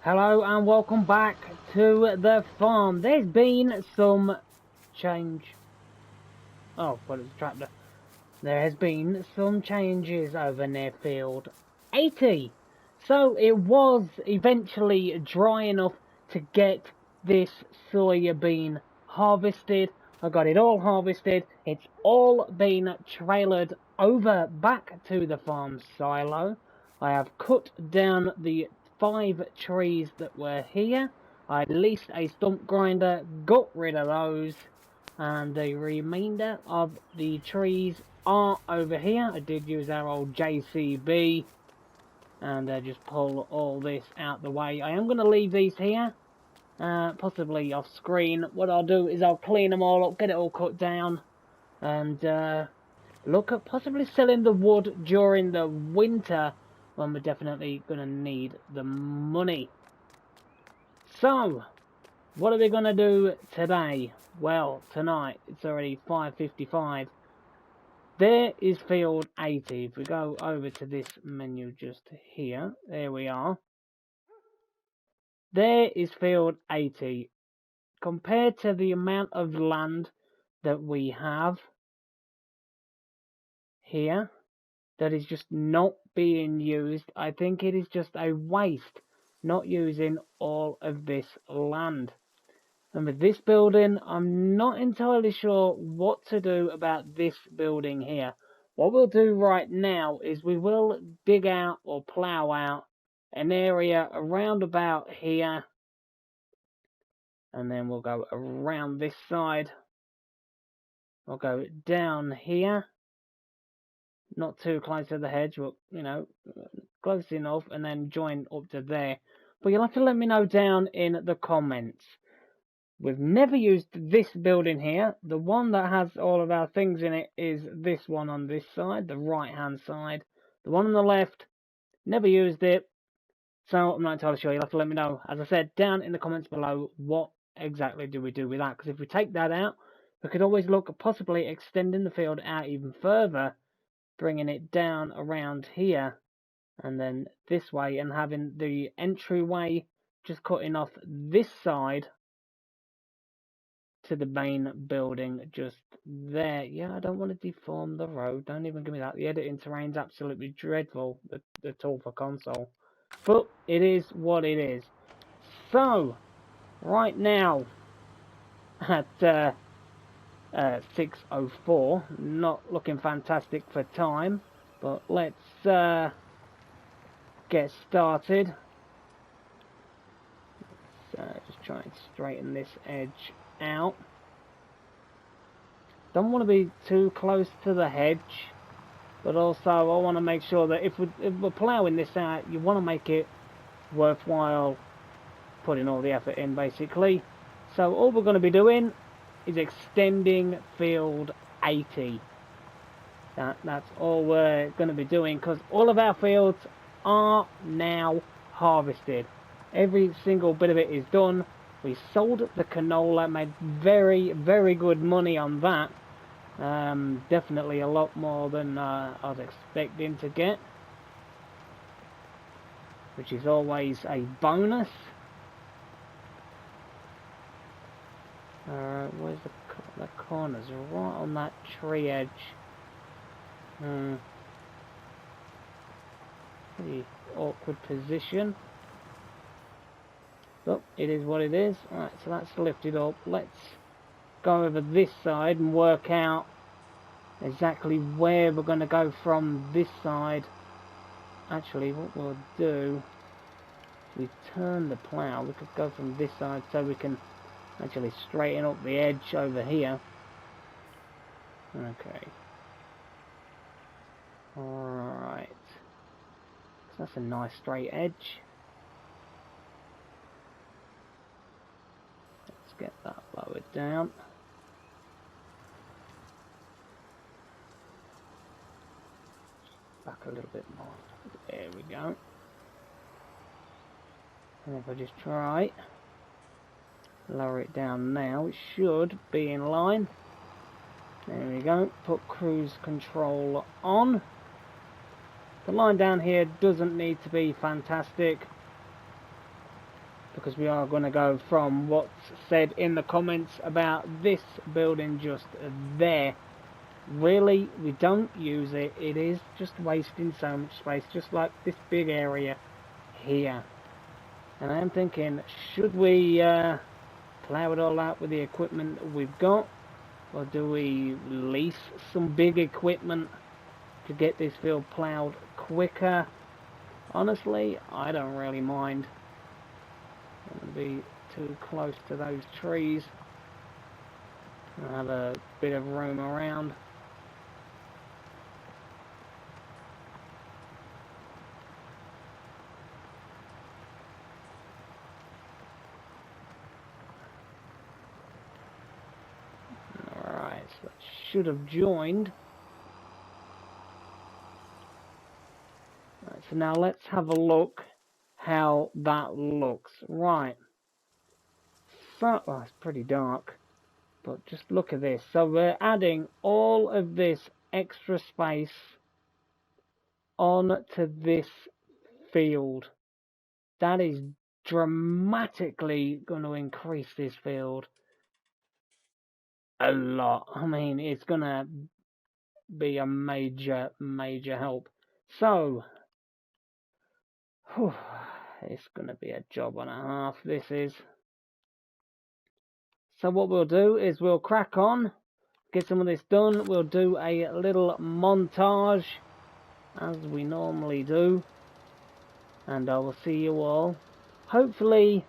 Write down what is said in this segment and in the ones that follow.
Hello and welcome back to the farm. There's been some change. Oh, well, it's a tractor. There has been some changes over near field 80. So it was eventually dry enough to get this soybean harvested. I got it all harvested. It's all been trailered over back to the farm silo. I have cut down the 5 trees that were here. I leased a stump grinder, got rid of those, and the remainder of the trees are over here. I did use our old JCB and just pull all this out the way. I am going to leave these here, possibly off screen. What I'll do is I'll clean them all up, get it all cut down, and look at possibly selling the wood during the winter when we're definitely going to need the money. So, what are we going to do today? Well, tonight, it's already 5:55. There is field 80. If we go over to this menu just here, there we are. There is field 80. Compared to the amount of land that we have here, that is just not being used, I think it is just a waste not using all of this land. And with this building, I'm not entirely sure what to do about this building here. What we'll do right now is we will dig out or plough out an area around about here. And then we'll go around this side. We'll go down here. Not too close to the hedge, but, you know, close enough. And then join up to there. But you'll have to let me know down in the comments. We've never used this building here. The one that has all of our things in it is this one on this side, the right hand side. The one on the left, never used it. So I'm not entirely sure. You'll have to let me know, as I said, down in the comments below, what exactly do we do with that. Because if we take that out, we could always look at possibly extending the field out even further, bringing it down around here and then this way, and having the entryway just cutting off this side to the main building just there. Yeah, I don't want to deform the road. Don't even give me that. The editing terrain's absolutely dreadful, the tool for console. But it is what it is. So, right now, at 6:04, not looking fantastic for time, but let's get started. Just try and straighten this edge out. Don't want to be too close to the hedge, but also I want to make sure that if we're ploughing this out, you want to make it worthwhile putting all the effort in, basically. So all we're going to be doing is extending field 80. That's all we're going to be doing, because all of our fields are now harvested. Every single bit of it is done. We sold the canola, made very, very good money on that. Definitely a lot more than I was expecting to get, which is always a bonus. Where's the corners? Right on that tree edge. Pretty awkward position. But it is what it is. Alright, so that's lifted up. Let's go over this side and work out exactly where we're going to go from this side. Actually, what we'll do, if we turn the plough, we could go from this side so we can actually straighten up the edge over here. Okay. Alright. So that's a nice straight edge. Let's get that lowered down. Back a little bit more. There we go. And if I just try lower it down now, it should be in line. There we go. Put cruise control on. The line down here doesn't need to be fantastic. because we are going to go from what's said in the comments about this building just there. Really, we don't use it. It is just wasting so much space, just like this big area here. And I'm thinking, should we plow it all out with the equipment we've got, or do we lease some big equipment to get this field plowed quicker? Honestly, I don't really mind. I don't want to be too close to those trees. I'll have a bit of room around. Alright, so that should have joined. Right, so now let's have a look how that looks. Right. So, oh, it's pretty dark. But just look at this. So we're adding all of this extra space onto this field. That is dramatically going to increase this field a lot. I mean, it's going to be a major help. So, it's going to be a job and a half, this is. So what we'll do is we'll crack on, get some of this done. We'll do a little montage, as we normally do. And I will see you all, hopefully,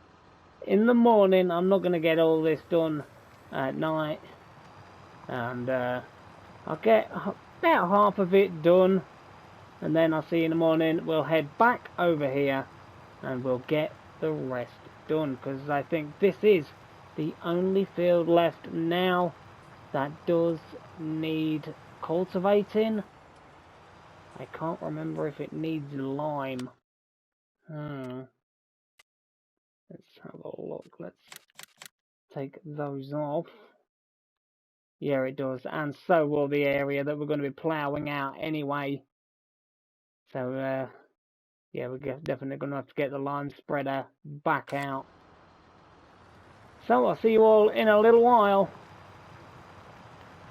in the morning. I'm not going to get all this done at night. And I'll get about half of it done. And then I'll see you in the morning. We'll head back over here and we'll get the rest done. Because I think this is the only field left now that does need cultivating. I can't remember if it needs lime. Let's have a look. Let's take those off. Yeah, it does. And so will the area that we're going to be ploughing out anyway. So, yeah, we're definitely going to have to get the lime spreader back out. So I'll see you all in a little while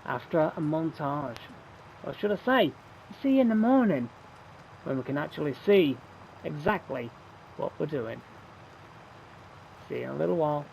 after a montage. Or should I say, see you in the morning when we can actually see exactly what we're doing. See you in a little while.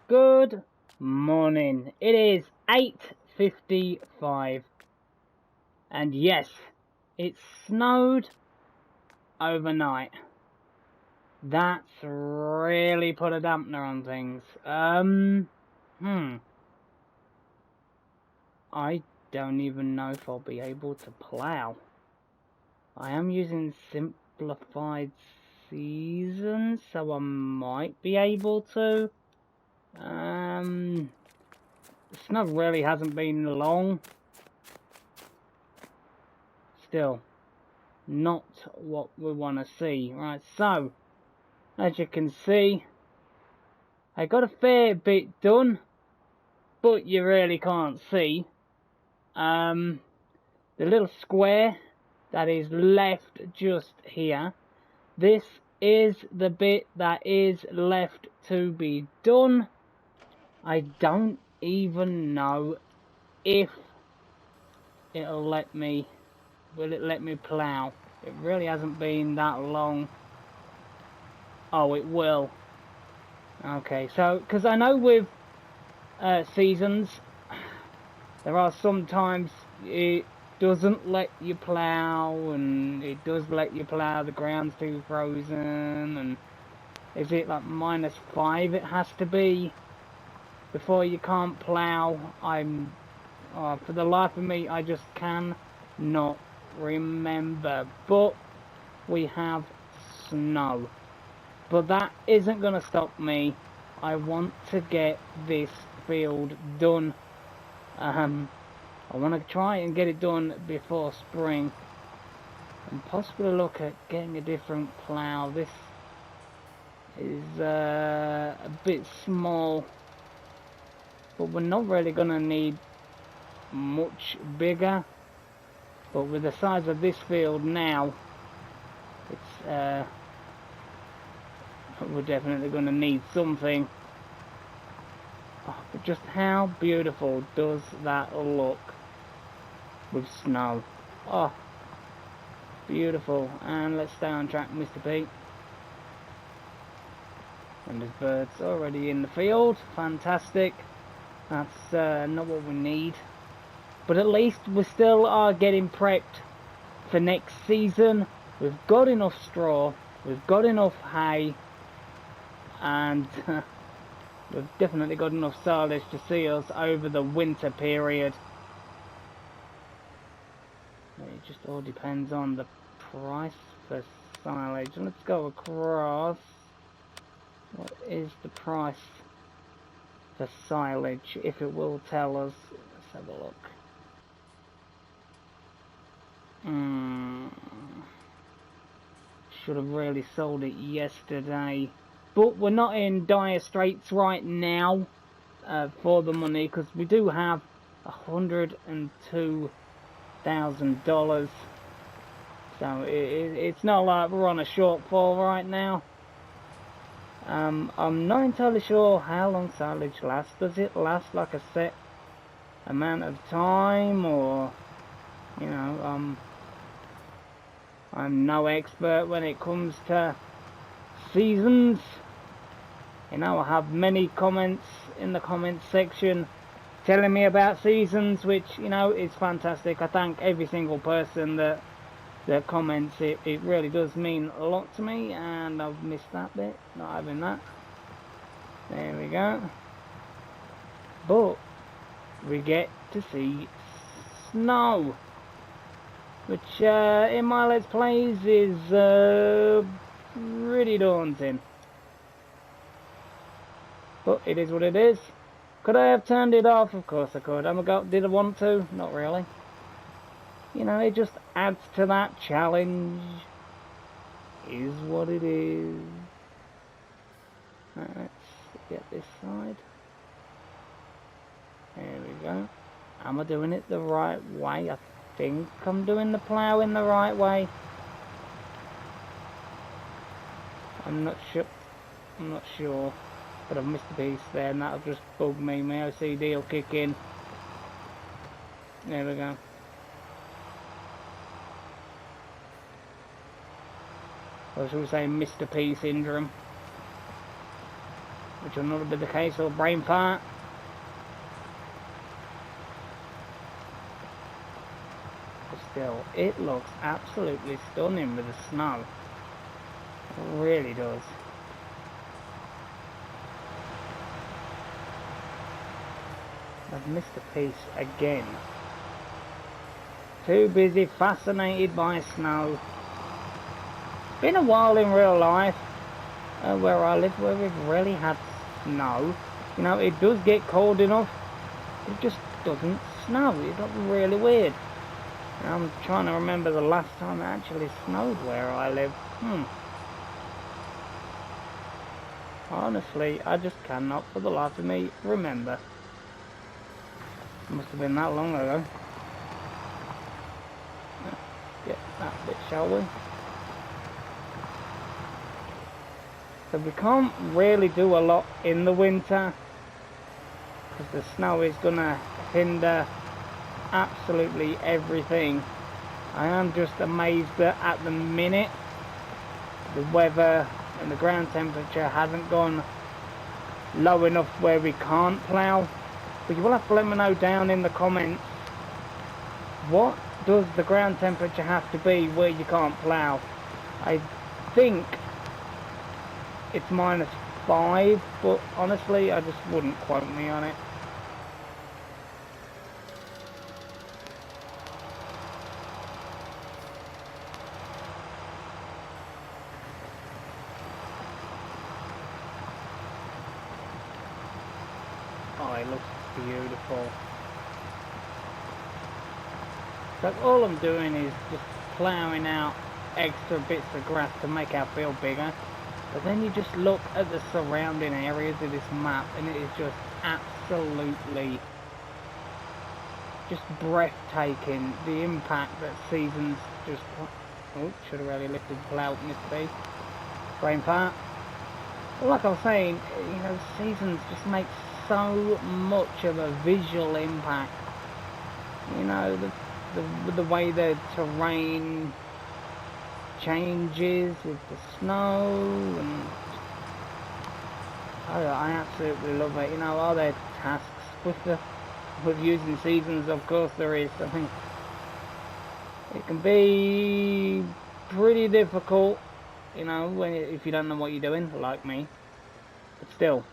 Good morning. It is 8:55 and yes, it snowed overnight. That's really put a dampener on things. I don't even know if I'll be able to plough. I am using simplified seasons, so I might be able to. The snow really hasn't been long. Still, not what we want to see. Right, so, as you can see, I got a fair bit done, but you really can't see. The little square that is left just here, this is the bit that is left to be done. I don't even know if it'll let me, will it let me plough? It really hasn't been that long. Oh, it will. Okay, so, because I know with seasons, there are sometimes it doesn't let you plough, and it does let you plough, the ground's too frozen, and is it like -5 it has to be before you can't plough? I'm Oh, for the life of me, I just cannot remember. But we have snow. But that isn't going to stop me. I want to get this field done. I want to try and get it done before spring. And possibly look at getting a different plough. This is a bit small. But we're not really going to need much bigger. But with the size of this field now, it's we're definitely going to need something. Oh, but just how beautiful does that look with snow? Oh, beautiful. And let's stay on track, Mr. P. And there's birds already in the field. Fantastic. That's not what we need. But at least we still are getting prepped for next season. We've got enough straw. We've got enough hay. And we've definitely got enough silage to see us over the winter period. It just all depends on the price for silage. Let's go across. What is the price for silage, if it will tell us? Let's have a look. Should have really sold it yesterday. But we're not in dire straits right now for the money, because we do have $102,000. So it's not like we're on a shortfall right now. I'm not entirely sure how long silage lasts. Does it last like a set amount of time, or, you know, I'm no expert when it comes to seasons. You know, I have many comments in the comments section telling me about seasons, which, you know, is fantastic. I thank every single person that comments. It really does mean a lot to me, and I've missed that bit, not having that. There we go. But we get to see snow, which in my Let's Plays is pretty daunting. But it is what it is. Could I have turned it off? Of course I could. Did I want to? Not really. You know, it just adds to that challenge. Is what it is. Right, let's get this side. There we go. Am I doing it the right way? I think I'm doing the plough in the right way. I'm not sure. But I've missed a piece there, and that'll just bug me. My OCD will kick in. There we go. Or should we say Mr. P syndrome? Which will not be the case, or brain fart. But still, it looks absolutely stunning with the snow. It really does. I've missed a piece again. Too busy fascinated by snow. Been a while in real life where I live, where we've really had snow. You know, it does get cold enough, it just doesn't snow. It's really weird. I'm trying to remember the last time it actually snowed where I live. Honestly, I just cannot for the life of me remember. Must have been that long ago. Let's get that bit, shall we? So we can't really do a lot in the winter, because the snow is gonna hinder absolutely everything. I am just amazed that at the minute the weather and the ground temperature hasn't gone low enough where we can't plough. But you will have to let me know down in the comments, what does the ground temperature have to be where you can't plough? I think it's -5, but honestly I just wouldn't quote me on it. beautiful. So all I'm doing is just ploughing out extra bits of grass to make our field bigger. But then you just look at the surrounding areas of this map and it is just absolutely just breathtaking. The impact that seasons just... Oh, should have really lifted the plough, Mr. B. Brain fart. Well, like I was saying, you know, seasons just make so much of a visual impact. You know, the way the terrain changes with the snow, and I absolutely love it. You know, are there tasks with using seasons? Of course there is. I think it can be pretty difficult, you know, if you don't know what you're doing, like me. But still,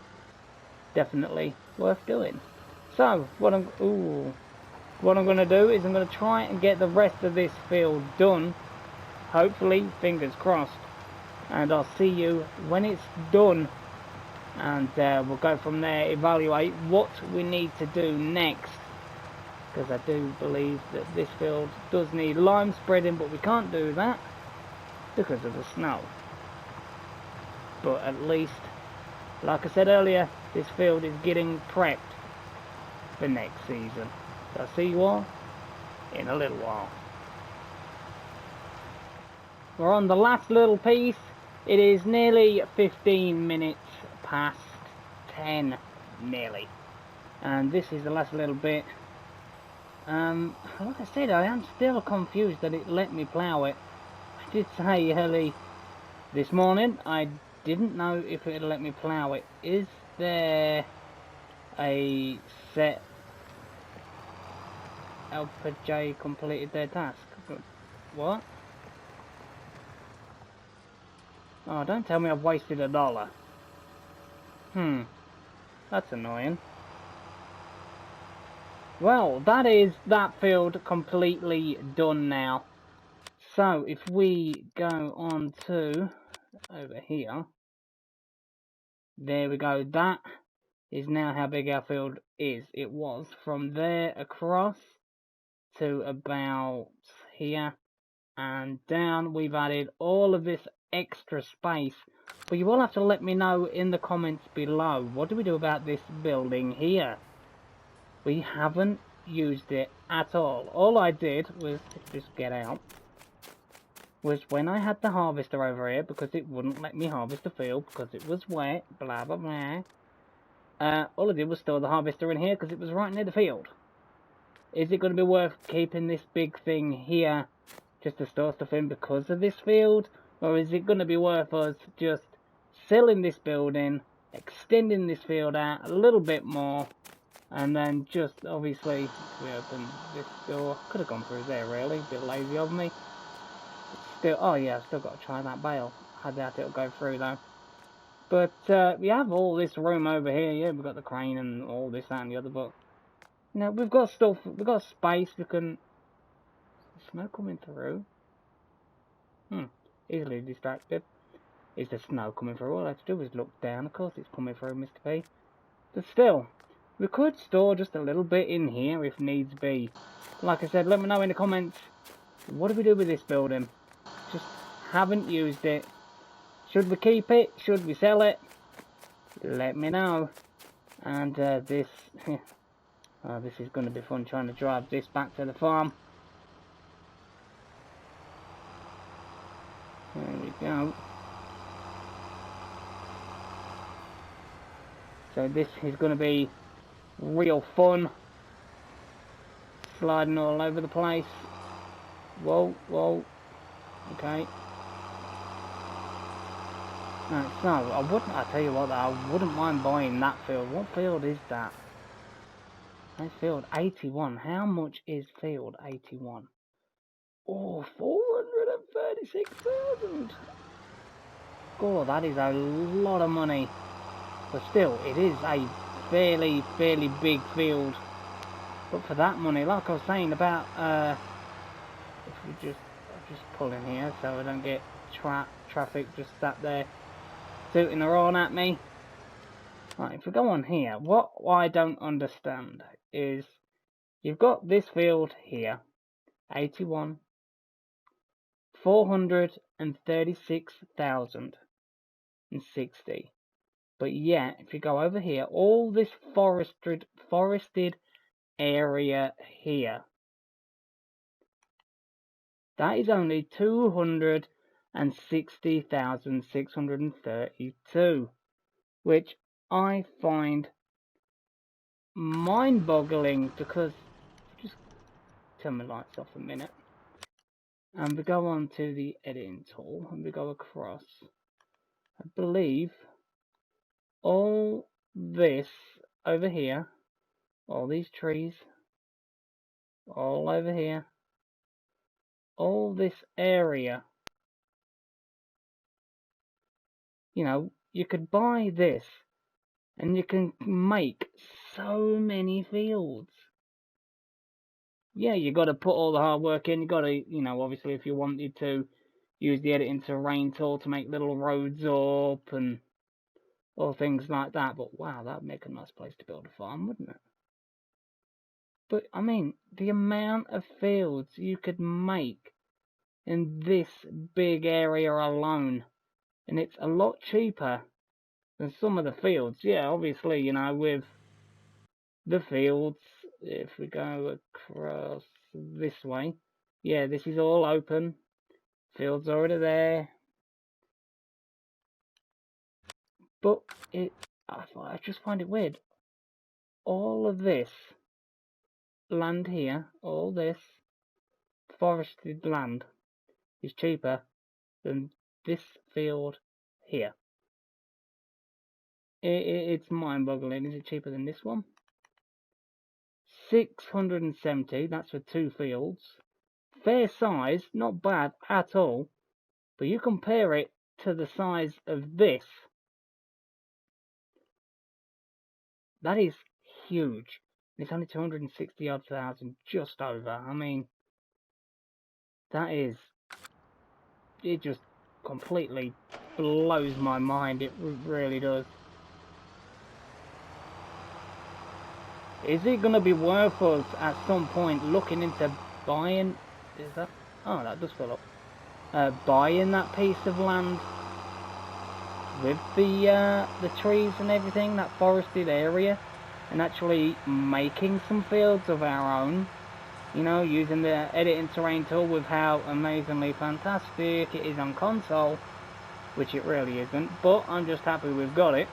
definitely worth doing. So what I'm going to do is I'm going to try and get the rest of this field done. Hopefully, fingers crossed. And I'll see you when it's done. And we'll go from there, evaluate what we need to do next. Because I do believe that this field does need lime spreading, but we can't do that because of the snow. But at least, like I said earlier, this field is getting prepped for next season. So I'll see you all in a little while. We're on the last little piece. It is nearly 15 minutes past 10, nearly. And this is the last little bit. Like I said, I am still confused that it let me plough it. I did say early this morning, I didn't know if it would let me plough it. Is there a set Alpha J completed their task? What? Oh, don't tell me I've wasted $1. That's annoying. Well, that is that field completely done now. So, if we go on to over here, there we go. That is now how big our field is. It was from there across to about here and down. We've added all of this extra space, but you will have to let me know in the comments below, what do we do about this building here? We haven't used it at all. All I did was just get out, was when I had the harvester over here, because it wouldn't let me harvest the field because it was wet, blah blah blah. All I did was store the harvester in here because it was right near the field. Is it going to be worth keeping this big thing here just to store stuff in because of this field? Or is it going to be worth us just selling this building, extending this field out a little bit more, and then just obviously, if we open this door, could have gone through there really, a bit lazy of me. Still, oh yeah, I've still got to try that bale. I doubt it'll go through though. But we have all this room over here. Yeah, we've got the crane and all this, that and the other, but you know, we've got stuff, we've got space. We can... Is the smoke coming through? Easily distracted. Is the snow coming through? All I have to do is look down. Of course it's coming through, Mr. P. But still, we could store just a little bit in here if needs be. Like I said, let me know in the comments, what do we do with this building? Just haven't used it. Should we keep it? Should we sell it? Let me know. And this... Oh, this is going to be fun trying to drive this back to the farm. There we go. So this is going to be real fun. Sliding all over the place. Whoa, whoa. Okay. Right, so I tell you what, I wouldn't mind buying that field. What field is that? That's field 81. How much is field 81? Oh, 436,000. God, that is a lot of money. But still, it is a fairly big field. But for that money, like I was saying about, if we just pull in here so I don't get traffic just sat there tooting their horn at me. Right, if we go on here, what I don't understand is you've got this field here, 81, 436,060. But yet, if you go over here, all this forested area here, that is only 260,632, which I find mind-boggling, because just turn my lights off a minute, and we go on to the editing tool and we go across. I believe all this over here, all these trees, all over here, all this area, you know, you could buy this and you can make so many fields. Yeah, you got to put all the hard work in. You got to, you know, obviously if you wanted to use the editing terrain tool to make little roads up and or things like that. But wow, that'd make a nice place to build a farm, wouldn't it? But I mean, the amount of fields you could make in this big area alone, and it's a lot cheaper than some of the fields. Yeah, obviously, you know, with the fields, if we go across this way, yeah, this is all open. Fields already there. But I just find it weird. All of this land here, all this forested land is cheaper than this field here. It's mind-boggling. Is it cheaper than this one? 670, that's for 2 fields. Fair size, not bad at all. But you compare it to the size of this. That is huge. It's only 260 odd thousand, just over. I mean, that is, it just completely blows my mind. It really does. Is it going to be worth us at some point looking into buying? Is that? Oh, that does fill up. Buying that piece of land with the trees and everything, that forested area, and actually making some fields of our own. You know, using the editing terrain tool with how amazingly fantastic it is on console, which it really isn't. But I'm just happy we've got it.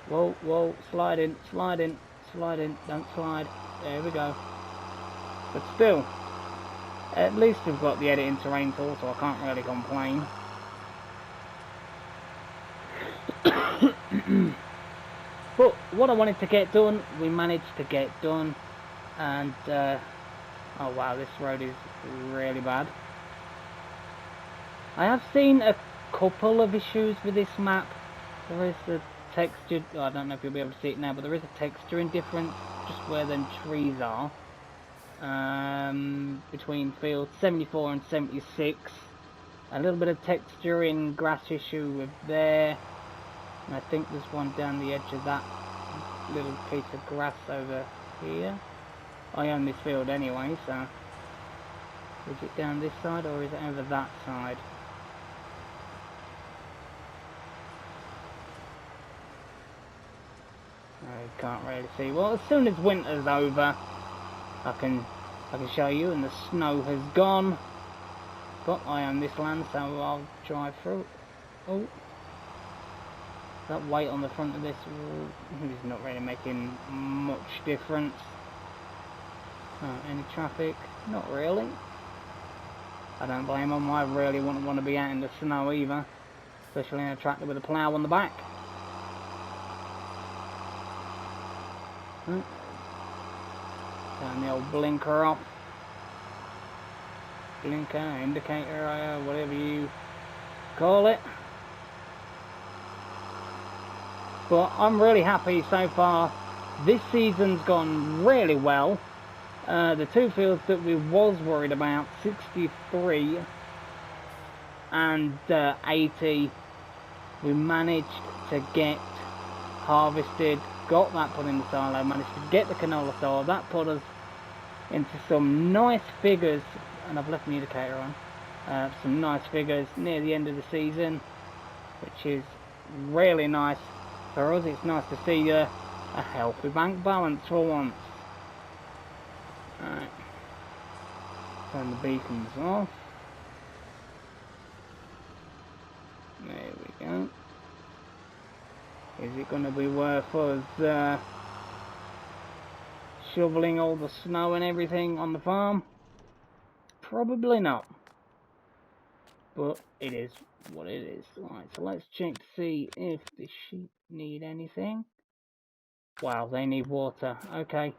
Whoa, whoa, slide in, slide in. Slide in, don't slide. There we go. But still, at least we've got the editing terrain tool, so I can't really complain. But what I wanted to get done, we managed to get done. And, oh wow, this road is really bad. I have seen a couple of issues with this map. There is the texture, I don't know if you'll be able to see it now, but there is a texturing difference just where them trees are, between fields 74 and 76. A little bit of texture in grass issue with there, and I think there's one down the edge of that little piece of grass over here. I own this field anyway, so is it down this side or is it over that side? I can't really see. Well, as soon as winter's over, I can show you, and the snow has gone. But I own this land, so I'll drive through. Oh, that weight on the front of this is not really making much difference. Any traffic? Not really. I don't blame them. I really wouldn't want to be out in the snow either, especially in a tractor with a plough on the back. Turn the old blinker off. Blinker, indicator, whatever you call it. But I'm really happy so far. This season's gone really well. The 2 fields that we was worried about, 63 and 80, we managed to get harvested, got that put in the silo, managed to get the canola soil. That put us into some nice figures, and I've left the indicator on. Some nice figures near the end of the season, which is really nice for us. It's nice to see a healthy bank balance for once. Alright, turn the beacons off. There we go. Is it going to be worth us shoveling all the snow and everything on the farm? Probably not. But it is what it is. Alright, so let's check to see if the sheep need anything. Wow, they need water. Okay.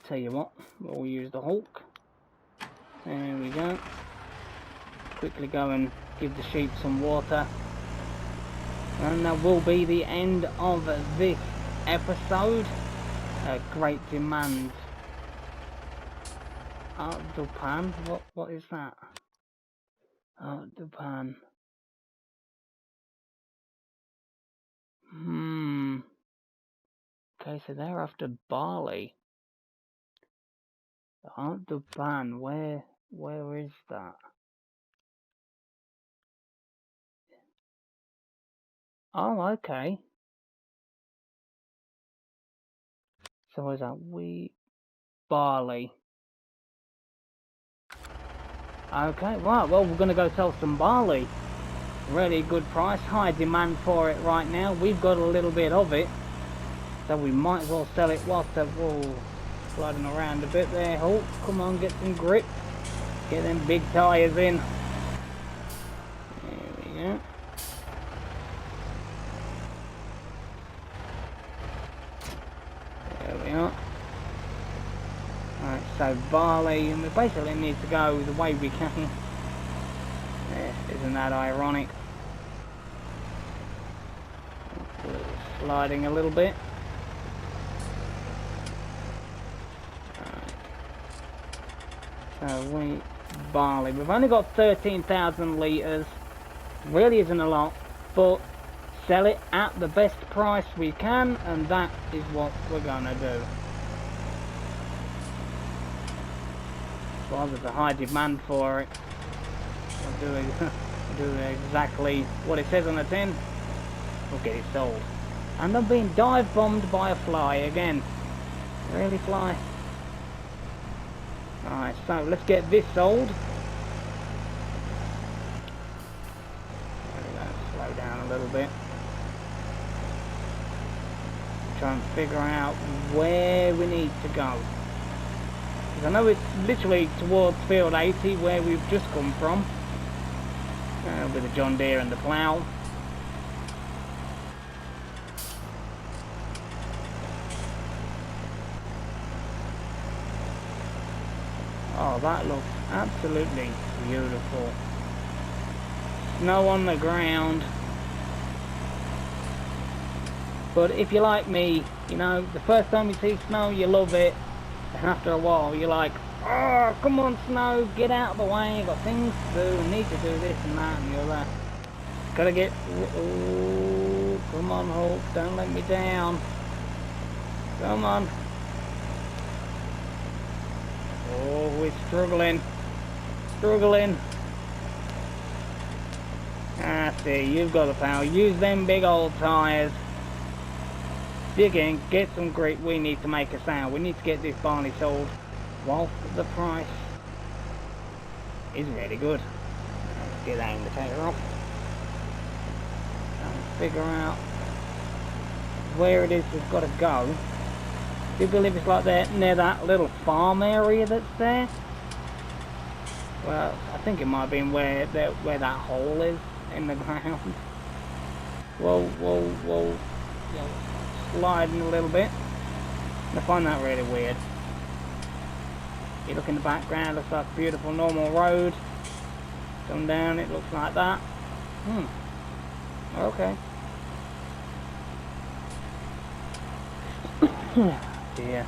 Tell you what, we'll use the Hulk. There we go. Quickly go and give the sheep some water. And that will be the end of this episode. Great demand. Dupan? What is that? Dupan. Okay, so they're after barley. Dupan, where is that? Oh, okay. So what is that? Wheat, barley. Okay, right, well, we're going to go sell some barley. Really good price, high demand for it right now. We've got a little bit of it, so we might as well sell it whilst we're sliding around a bit there. Oh, come on, get some grip. Get them big tyres in. There we go. There we are. Right, so barley, and we basically need to go the way we can. Yeah, isn't that ironic? Sliding a little bit. Right. So wheat, barley. We've only got 13,000 litres. Really isn't a lot, but sell it at the best price we can, and that is what we're gonna do. Well, there's a high demand for it. We'll do exactly what it says on the tin. We'll get it sold. And I'm being dive bombed by a fly again. Really, fly? Alright, so let's get this sold. Slow down a little bit. Try and figure out where we need to go. I know it's literally towards field 80 where we've just come from, with the John Deere and the plough. Oh, that looks absolutely beautiful. Snow on the ground. But if you're like me, you know, the first time you see snow you love it. And after a while, you're like, oh, come on, snow, get out of the way, I've got things to do, need to do this and that and the other. Gotta get, oh, come on, Hulk, don't let me down. Come on. Oh, we're struggling. Ah, see, you've got the power. Use them big old tyres. Dig in, get some grip. We need to make a sound. We need to get this barley sold whilst the price is really good. Let's get that indicator off and figure out where it is we've got to go. Do you believe it's like there near that little farm area that's there? Well, I think it might have been where that hole is in the ground. Whoa. Sliding a little bit. I find that really weird. You look in the background, looks like a beautiful normal road. Come down, it looks like that. Okay. Dear.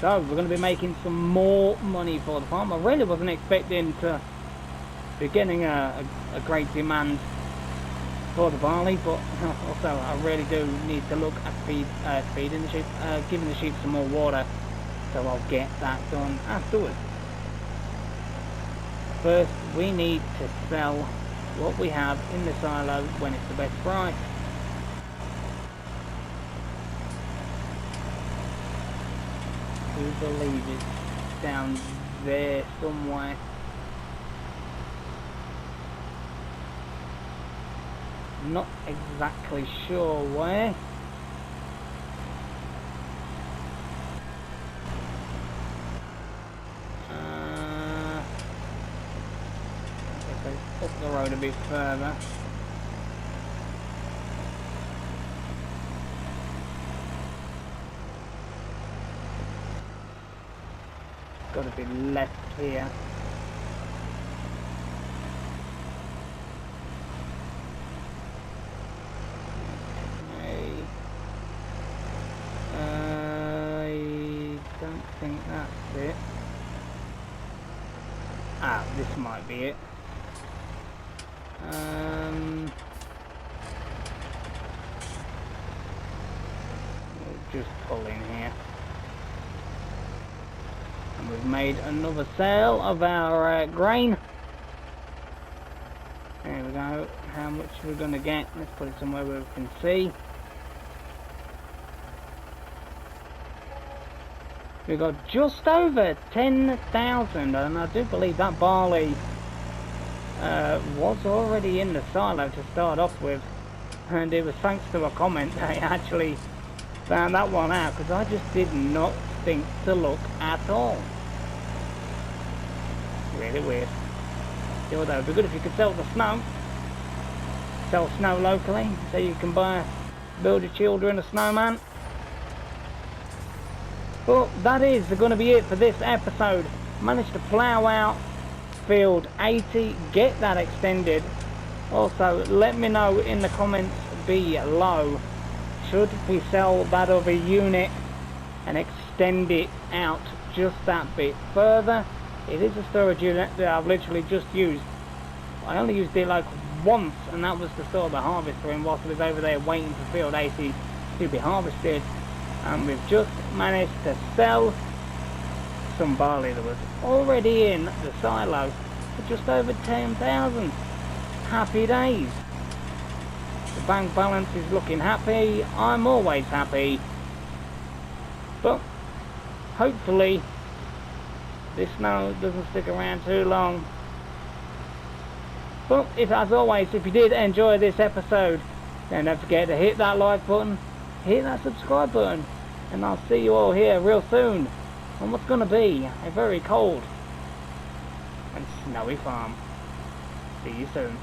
So we're going to be making some more money for the farm. I really wasn't expecting to be getting a great demand for the barley, but also I really do need to look at feeding the sheep, giving the sheep some more water, so I'll get that done afterwards. First, we need to sell what we have in the silo when it's the best price. I do believe it's down there somewhere. Not exactly sure where. Up the road a bit further. Got to be left here. I don't think that's it. Ah, this might be it. We'll just pull in here. And we've made another sale of our grain. There we go. How much we're going to get. Let's put it somewhere where we can see. We got just over 10,000, and I do believe that barley was already in the silo to start off with, and it was thanks to a comment I actually found that one out, because I just did not think to look at all. Really weird. Still though, it'd be good if you could sell the snow. Sell snow locally, so you can build your children a snowman. But that is going to be it for this episode. Managed to plough out field 80, get that extended. Also, let me know in the comments below, should we sell that other unit and extend it out just that bit further? It is a storage unit that I've literally just used. I only used it like once, and that was to store the harvester in whilst I was over there waiting for field 80 to be harvested. And we've just managed to sell some barley that was already in the silo for just over 10,000. Happy days. The bank balance is looking happy. I'm always happy. But hopefully this snow doesn't stick around too long. But as always, if you did enjoy this episode, then don't forget to hit that like button, hit that subscribe button, and I'll see you all here real soon on what's going to be a very cold and snowy farm. See you soon.